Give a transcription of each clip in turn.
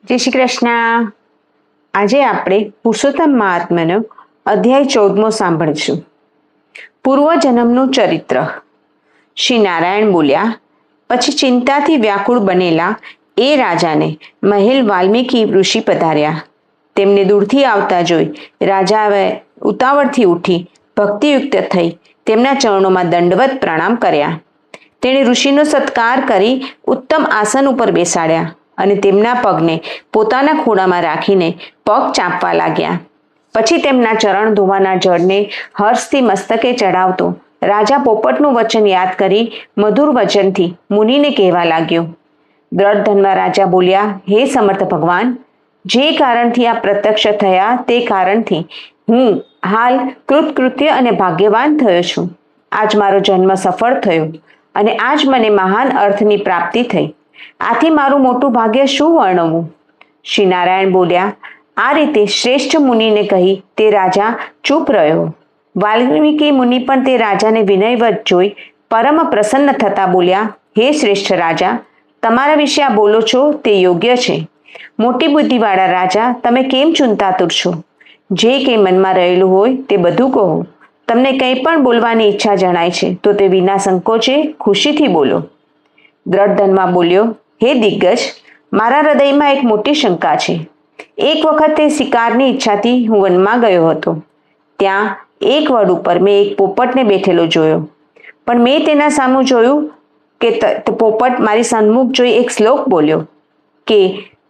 જય શ્રી કૃષ્ણ. આજે આપણે પુરુષોત્તમ મહાત્માનો અધ્યાય 14મો સાંભળીશું. પૂર્વજન્મનું ચરિત્ર. શ્રી નારાયણ બોલ્યા, પછી ચિંતાથી વ્યાકુળ બનેલા એ રાજાને મહેલ વાલ્મીકી ઋષિ પધાર્યા. તેમને દૂરથી આવતા જોઈ રાજાએ ઉતાવળથી ઉઠી ભક્તિયુક્ત થઈ તેમના ચરણોમાં દંડવત પ્રણામ કર્યા. તેણે ઋષિનો સત્કાર કરી ઉત્તમ આસન ઉપર બેસાડ્યા અને તેમના પગને પોતાના ખોળામાં રાખીને પગ ચાંપવા લાગ્યા. પછી તેમના ચરણ ધોવાના જળને હર્ષથી મસ્તકે ચડાવતો રાજા પોપટનું વચન યાદ કરી મધુર વચનથી મુનિને કહેવા લાગ્યો. દ્રઢધનવા રાજા બોલ્યા, હે સમર્થ ભગવાન, જે કારણથી આ પ્રત્યક્ષ થયા તે કારણથી હું હાલ કૃતકૃત્ય અને ભાગ્યવાન થયો છું. આજ મારો જન્મ સફળ થયો અને આજ મને મહાન અર્થની પ્રાપ્તિ થઈ. આથી મારું મોટું ભાગ્ય શું વર્ણવું? શ્રી નારાયણ બોલ્યા. આ રીતે શ્રેષ્ઠ મુનિને કહી તે રાજા ચૂપ રહ્યો. વાલ્મીકી મુનિ પણ તે રાજાને વિનયવત જોઈ પરમ પ્રસન્ન થતા બોલ્યા, હે શ્રેષ્ઠ રાજા, તમારા વિશે આ બોલો છો તે યોગ્ય છે. મોટી બુદ્ધિવાળા રાજા, તમે કેમ ચિંતાતુર છો? જે કંઈ મનમાં રહેલું હોય તે બધું કહો. તમને કંઈ પણ બોલવાની ઈચ્છા જણાય છે તો તે વિના સંકોચે ખુશીથી બોલો. દ્રઢધનમાં બોલ્યો, હે દિગ્ગજ, મારા હૃદયમાં એક મોટી શંકા છે. એક વખત તે શિકારની ઈચ્છાથી હું વનમાં ગયો હતો. ત્યાં એક વડ ઉપર મેં એક પોપટને બેઠેલો જોયો, પણ મેં તેના સામું જોયું કે પોપટ મારી સન્મુખ જોઈ એક શ્લોક બોલ્યો કે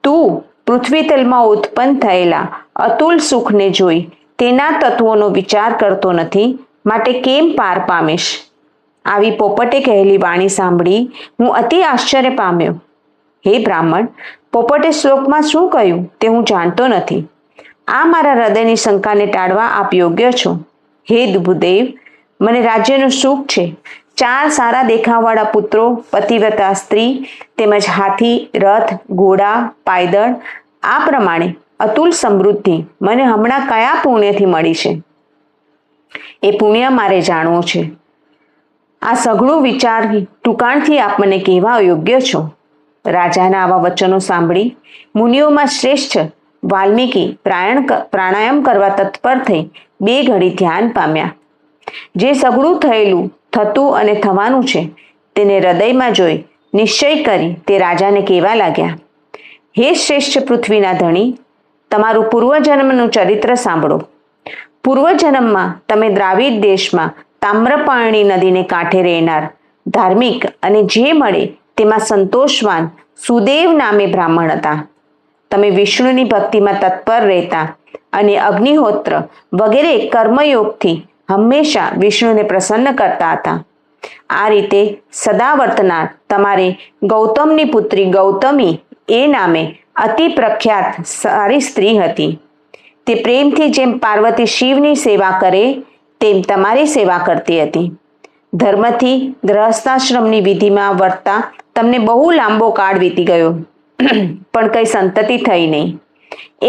તું પૃથ્વી તલમાં ઉત્પન્ન થયેલા અતુલ સુખને જોઈ તેના તત્વોનો વિચાર કરતો નથી, માટે કેમ પાર પામીશ? આવી પોપટે કહેલી વાણી સાંભળી હું અતિ આશ્ચર્ય પામ્યો. હે બ્રાહ્મણ, પોપટે શ્લોકમાં શું કહ્યું તે હું જાણતો નથી. આ મારા હૃદયની શંકાને ટાળવા આપ યોગ્ય છો. હે ભૂદેવ, મને રાજ્યનું સુખ છે. 4 સારા દેખાવવાળા પુત્રો, પતિવ્રતા સ્ત્રી, તેમજ હાથી, રથ, ઘોડા, પાયદળ, આ પ્રમાણે અતુલ સમૃદ્ધિ મને હમણાં કયા પુણ્યથી મળી છે? એ પુણ્ય મારે જાણવું છે. આ સઘળું વિચાર ટૂંકાણથી આપ મને કહેવા યોગ્ય છો. રાજાના આવા વચનો સાંભળી મુનિઓમાં શ્રેષ્ઠ વાલ્મીકી પ્રાણાયામ કરવા તત્પર થઈ 2 ઘડી ધ્યાન પામ્યા. જે સઘળું થયેલું, થતું અને થવાનું છે તેને હૃદયમાં જોઈ નિશ્ચય કરી તે રાજાને કહેવા લાગ્યા, હે શ્રેષ્ઠ પૃથ્વીના ધણી, તમારું પૂર્વજન્મનું ચરિત્ર સાંભળો. પૂર્વજન્મમાં તમે દ્રાવિડ દેશમાં તામ્રપાણી નદીને કાંઠે રહેનાર ધાર્મિક અને જે મળે તેમાં સંતોષવાન સુદેવ નામે બ્રાહ્મણ હતા. તમે વિષ્ણુની ભક્તિમાં તત્પર રહેતા અને અગ્નિહોત્ર વગેરે કર્મયોગથી હંમેશા વિષ્ણુને પ્રસન્ન કરતા હતા. આ રીતે સદા વર્તનાર તમારે ગૌતમની પુત્રી ગૌતમી એ નામે અતિ પ્રખ્યાત સારી સ્ત્રી હતી. તે પ્રેમથી જેમ પાર્વતી શિવની સેવા કરે તેમ તમારી સેવા કરતી હતી. ધર્મથી ગૃહસ્થાશ્રમની વિધિમાં વર્તતા તમને બહુ લાંબો કાળ વીતી ગયો, પણ કંઈ સંતતિ થઈ નહીં.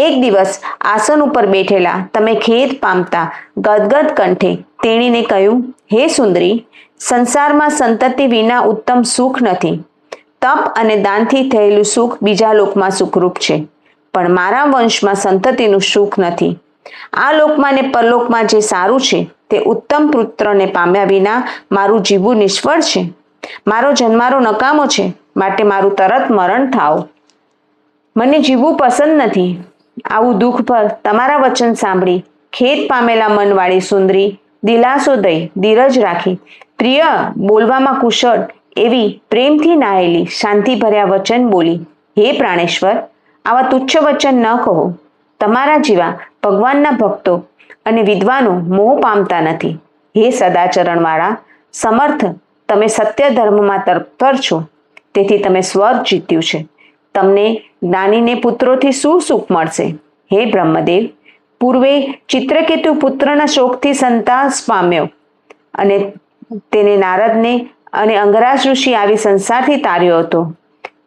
એક દિવસ આસન ઉપર બેઠેલા તમે ખેદ પામતા ગદગદ કંઠે તેણીને કહ્યું, હે સુંદરી, સંસારમાં સંતતિ વિના ઉત્તમ સુખ નથી. તપ અને દાનથી થયેલું સુખ બીજા લોકમાં સુખરૂપ છે, પણ મારા વંશમાં સંતતિનું સુખ નથી. આ લોકમાં ને પરલોકમાં જે સારું છે તે ઉત્તમ પુત્રને પામ્યા વિના મારું જીવવું નિષ્ફળ છે. મારો જન્મારો નકામો છે, માટે મારું તરત મરણ થાવ. મને જીવવું પસંદ નથી. આવું દુઃખ પર તમારા વચન સાંભળી ખેદ પામેલા મનવાળી સુંદરી દિલાસો દઈ ધીરજ રાખી પ્રિય બોલવામાં કુશળ એવી પ્રેમથી નાયેલી શાંતિભર્યા વચન બોલી, હે પ્રાણેશ્વર, આવા તુચ્છ વચન ન કહો. તમારા જેવા ભગવાનના ભક્તો અને વિદ્વાનો મોહ પામતા નથી. હે સદાચરણવાળા સમર્થ, તમે સત્ય ધર્મમાં તત્પર છો, તેથી તમે સ્વર્ગ જીત્યું છે. તમને જ્ઞાનીને પુત્રોથી શું સુખ મળશે? હે બ્રહ્મદેવ, પૂર્વે ચિત્રકેતુ પુત્રના શોકથી સંતાપ પામ્યો અને તેને નારદને અને અંગરાજ ઋષિ આવી સંસારથી તાર્યો હતો.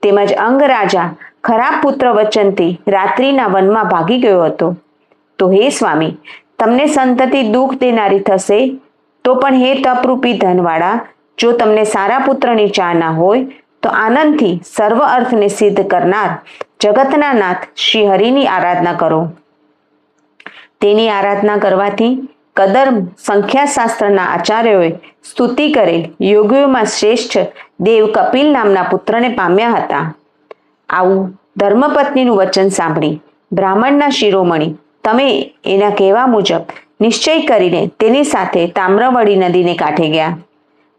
તેમજ અંગરાજા ખરાબ પુત્ર વચનથી રાત્રિના વનમાં ભાગી ગયો હતો. તો હે સ્વામી, તમને સંતતિ દુઃખ દેનારી થશે તો પણ હે તપરૂપી ધનવાળા, જો તમને સારા પુત્રની ચાહ ના હોય તો આનંદથી સર્વ અર્થને સિદ્ધ કરનાર જગતના નાથ શ્રી હરિની આરાધના કરો. તેની આરાધના કરવાથી કદર્મ સંખ્યાશાસ્ત્રના આચાર્યોએ સ્તુતિ કરેલ યોગીઓમાં શ્રેષ્ઠ દેવ કપિલ નામના પુત્રને પામ્યા હતા. આવું ધર્મપત્નીનું વચન સાંભળી બ્રાહ્મણના શિરોમણી તમે એના કહેવા મુજબ નિશ્ચય કરીને તેની સાથે તામ્રવળી નદીને કાંઠે ગયા.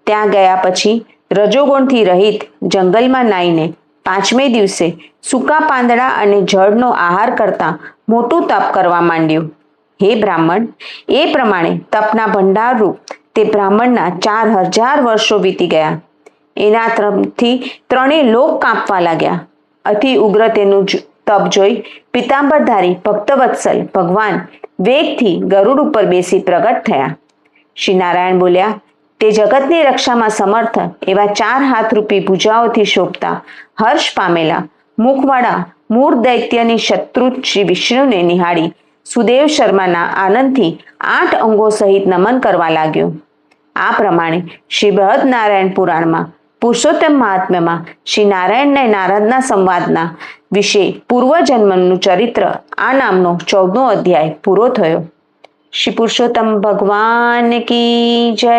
ત્યાં ગયા પછી રજોગુણથી રહિત જંગલમાં નાહીને 5મે દિવસે સૂકા પાંદડા અને જળનો આહાર કરતા મોટું તપ કરવા માંડ્યું. હે બ્રાહ્મણ, એ પ્રમાણે તપના ભંડારરૂપ તે બ્રાહ્મણના 4000 વર્ષો વીતી ગયા. એના તપથી 3 લોક કાંપવા લાગ્યા. અતિ ઉગ્ર તેનું તપ જોઈ પિતાંબરધારી ભક્તવત્સલ ભગવાન વેગથી ગરુડ ઉપર બેસી પ્રગટ થયા. શ્રી નારાયણ બોલ્યા, તે જગતની રક્ષામાં સમર્થ એવા 4 હાથરૂપી ભુજાઓથી શોભતા હર્ષ પામેલા મુખવાળા મૂળ દૈત્યની શત્રુ શ્રી વિષ્ણુને નિહાળી સુદેવ શર્માના આનંદથી 8 અંગો સહિત નમન કરવા લાગ્યો. આ પ્રમાણે શ્રી બૃહદ નારાયણ પુરાણમાં પુરુષોત્તમ મહાત્મ્યમાં શ્રી નારાયણના નારદના સંવાદના વિશે પૂર્વજન્મનું ચરિત્ર આ નામનો 14મો અધ્યાય પૂરો થયો. શ્રી પુરુષોત્તમ ભગવાન કી જય.